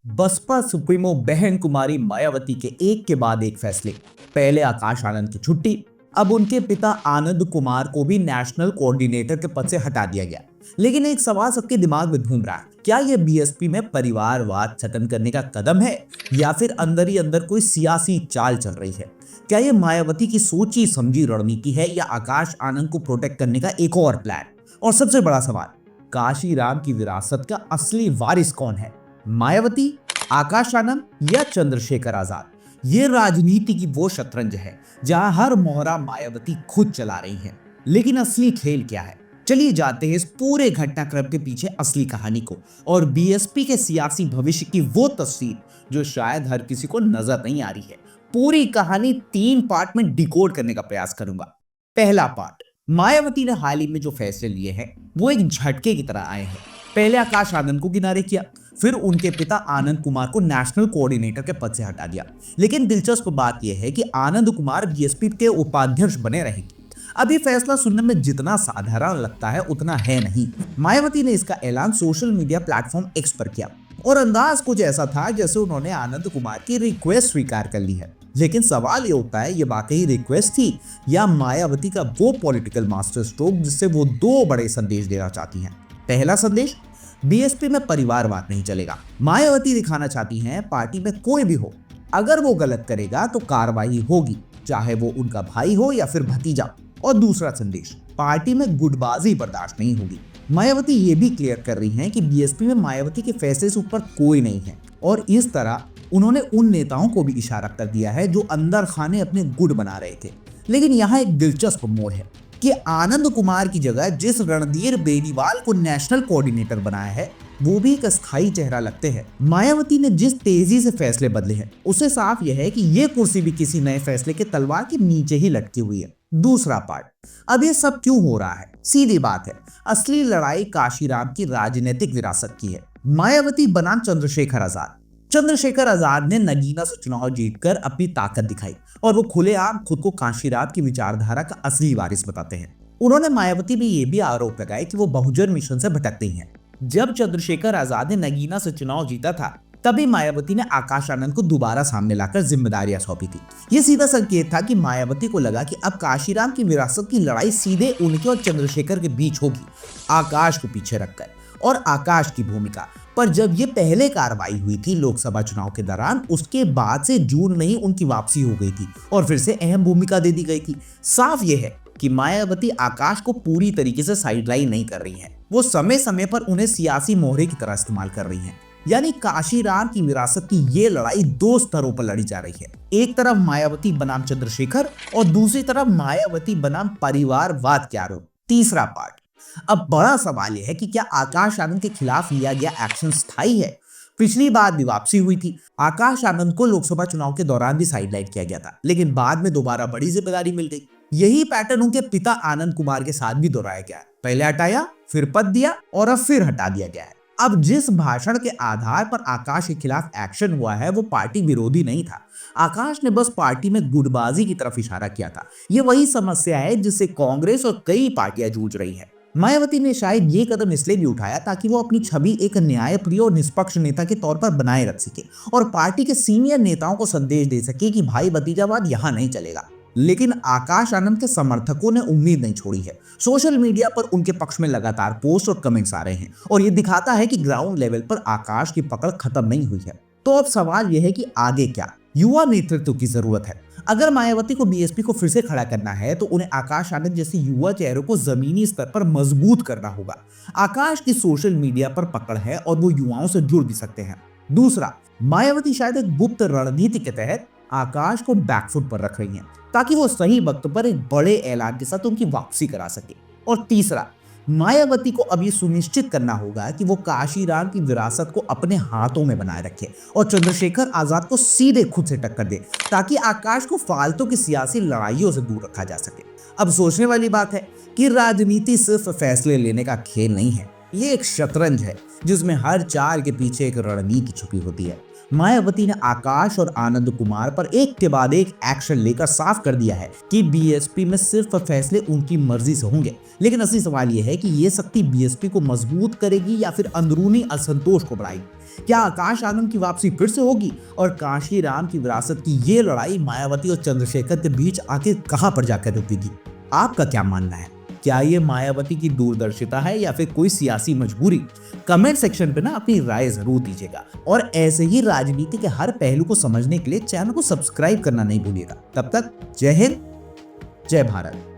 Baspa supremo बहन कुमारी मायावती के एक के बाद एक फैसले। पहले आकाश आनंद की छुट्टी, अब उनके पिता आनंद कुमार को भी नेशनल कोऑर्डिनेटर के पद से हटा दिया गया। लेकिन एक सवाल सबके दिमाग में घूम रहा है, क्या यह बीएसपी में परिवारवाद खत्म करने का कदम है या फिर अंदर ही अंदर कोई सियासी चाल चल रही है? क्या यह मायावती की सोची समझी रणनीति है या आकाश आनंद को प्रोटेक्ट करने का एक और प्लान? और सबसे बड़ा सवाल, काशी राम की विरासत का असली वारिस कौन है? मायावती, आकाश आनंद या चंद्रशेखर आजाद? ये राजनीति की वो शतरंज है जहां हर मोहरा मायावती खुद चला रही है। लेकिन असली खेल क्या है? चलिए जानते हैं इस पूरे घटनाक्रम के पीछे असली कहानी को और बीएसपी के सियासी भविष्य की वो तस्वीर जो शायद हर किसी को नजर नहीं आ रही है। पूरी कहानी 3 पार्ट में डिकोड करने का प्रयास करूंगा। पहला पार्ट, मायावती ने हाल ही में जो फैसले लिए हैं वो एक झटके की तरह आए हैं। पहले आकाश आनंद को किनारे किया, फिर उनके पिता आनंद कुमार को नेशनल कोऑर्डिनेटर के पद से हटा दिया। लेकिन दिलचस्प बात यह है कि आनंद कुमार बीएसपी के उपाध्यक्ष बने रहेंगे। अब ये फैसला सुनने में जितना साधारण लगता है उतना है नहीं। मायावती ने इसका ऐलान सोशल मीडिया प्लेटफॉर्म एक्स पर किया और अंदाज कुछ ऐसा था जैसे उन्होंने आनंद कुमार की रिक्वेस्ट स्वीकार कर ली है। लेकिन सवाल ये उठता है, ये वाकई रिक्वेस्ट थी या मायावती का वो पॉलिटिकल मास्टर स्ट्रोक जिससे वो 2 बड़े संदेश देना चाहती हैं? पहला संदेश, बीएसपी में परिवारवाद नहीं चलेगा। मायावती दिखाना चाहती हैं पार्टी में कोई भी हो, अगर वो गलत करेगा तो कार्रवाई होगी, चाहे वो उनका भाई हो या फिर भतीजा। और दूसरा संदेश, पार्टी में गुटबाजी बर्दाश्त नहीं होगी। मायावती ये भी क्लियर कर रही हैं कि बीएसपी में मायावती के फैसले से ऊपर कोई नहीं है और इस तरह उन्होंने उन नेताओं को भी इशारा कर दिया है जो अंदर खाने अपने गुट बना रहे थे। लेकिन यहाँ एक दिलचस्प मोड़ है कि आनंद कुमार की जगह जिस रणधीर बेनीवाल को नेशनल कोऑर्डिनेटर बनाया है वो भी एक अस्थायी चेहरा लगते हैं। मायावती ने जिस तेजी से फैसले बदले हैं उससे साफ यह है कि ये कुर्सी भी किसी नए फैसले के तलवार के नीचे ही लटकी हुई है। दूसरा पार्ट, अब ये सब क्यों हो रहा है? सीधी बात है, असली लड़ाई काशीराम की राजनीतिक विरासत की है। मायावती बनाम चंद्रशेखर आजाद। चंद्रशेखर आजाद ने नगीना से चुनाव जीतकर अपनी ताकत दिखाई और वो खुलेआम खुद को काशीराम की विचारधारा का असली वारिस बताते हैं। उन्होंने मायावती भी ये भी आरोप लगाया कि वो बहुजन मिशन से भटकती हैं। जब चंद्रशेखर आजाद ने नगीना से चुनाव जीता था तभी मायावती ने आकाश आनंद को दोबारा सामने लाकर जिम्मेदारियां सौंपी थी। ये सीधा संकेत था कि मायावती को लगा कि अब काशीराम की विरासत की लड़ाई सीधे उनके और चंद्रशेखर के बीच होगी, आकाश को पीछे रखकर। और आकाश की भूमिका पर जब ये पहले कार्रवाई हुई थी लोकसभा चुनाव के दौरान, उसके बाद से जून में ही उनकी वापसी हो गई थी और फिर से अहम भूमिका दे दी गई थी। साफ ये है कि मायावती आकाश को पूरी तरीके से साइडलाइन नहीं कर रही हैं, वो समय समय पर उन्हें सियासी मोहरे की तरह इस्तेमाल कर रही हैं। यानी काशीराम की विरासत की ये लड़ाई 2 स्तरों पर लड़ी जा रही है। एक तरफ मायावती बनाम चंद्रशेखर और दूसरी तरफ मायावती बनाम परिवारवाद के आरोप। तीसरा पार्ट, अब बड़ा सवाल यह है कि क्या आकाश आनंद के खिलाफ लिया गया एक्शन स्थायी है? पिछली बार भी वापसी हुई थी, आकाश आनंद को लोकसभा चुनाव के दौरान भी साइडलाइन किया गया था, लेकिन बाद में दोबारा बड़ी जिम्मेदारी मिल गई। यही पैटर्न उनके पिता आनंद कुमार के साथ भी दोहराया गया है। पहले हटाया, फिर पद दिया और अब फिर हटा दिया गया है। अब जिस भाषण के आधार पर आकाश के खिलाफ एक्शन हुआ है वो पार्टी विरोधी नहीं था। आकाश ने बस पार्टी में गुटबाजी की तरफ इशारा किया था। ये वही समस्या है जिससे कांग्रेस और कई पार्टियां जूझ रही है। मायावती ने शायद ये कदम इसलिए भी उठाया ताकि वो अपनी छवि एक न्यायप्रिय और निष्पक्ष नेता के तौर पर बनाए रख सके और पार्टी के सीनियर नेताओं को संदेश दे सके कि भाई भतीजावाद यहाँ नहीं चलेगा। लेकिन आकाश आनंद के समर्थकों ने उम्मीद नहीं छोड़ी है। सोशल मीडिया पर उनके पक्ष में लगातार पोस्ट और कमेंट्स आ रहे हैं और ये दिखाता है कि ग्राउंड लेवल पर आकाश की पकड़ खत्म नहीं हुई है। तो अब सवाल यह है कि आगे क्या? युवा नेतृत्व की जरूरत है। अगर मायावती को बीएसपी को फिर से खड़ा करना है तो उन्हें आकाश आनंद जैसे युवा चेहरों को जमीनी स्तर पर मजबूत करना होगा। आकाश की सोशल मीडिया पर पकड़ है और वो युवाओं से जुड़ भी सकते हैं। दूसरा, मायावती शायद एक गुप्त रणनीति के तहत आकाश को बैकफुट पर रख रही हैं ताकि वो सही वक्त पर एक बड़े ऐलान के साथ उनकी वापसी करा सके। और तीसरा, मायावती को अब ये सुनिश्चित करना होगा कि वो काशीराम की विरासत को अपने हाथों में बनाए रखे और चंद्रशेखर आजाद को सीधे खुद से टक्कर दे ताकि आकाश को फालतू की सियासी लड़ाइयों से दूर रखा जा सके। अब सोचने वाली बात है कि राजनीति सिर्फ फैसले लेने का खेल नहीं है, ये एक शतरंज है जिसमें हर चाल के पीछे एक रणनीति छुपी होती है। मायावती ने आकाश और आनंद कुमार पर एक के बाद एक एक्शन लेकर साफ कर दिया है कि बीएसपी में सिर्फ फैसले उनकी मर्जी से होंगे। लेकिन असली सवाल यह है कि ये शक्ति बीएसपी को मजबूत करेगी या फिर अंदरूनी असंतोष को बढ़ाएगी। क्या आकाश आनंद की वापसी फिर से होगी और काशी राम की विरासत की ये लड़ाई मायावती और चंद्रशेखर के बीच आखिर कहां पर जाकर रुकेगी? आपका क्या मानना है? क्या ये मायावती की दूरदर्शिता है या फिर कोई सियासी मजबूरी? कमेंट सेक्शन पे ना अपनी राय जरूर दीजिएगा और ऐसे ही राजनीति के हर पहलू को समझने के लिए चैनल को सब्सक्राइब करना नहीं भूलिएगा। तब तक जय हिंद, जय भारत।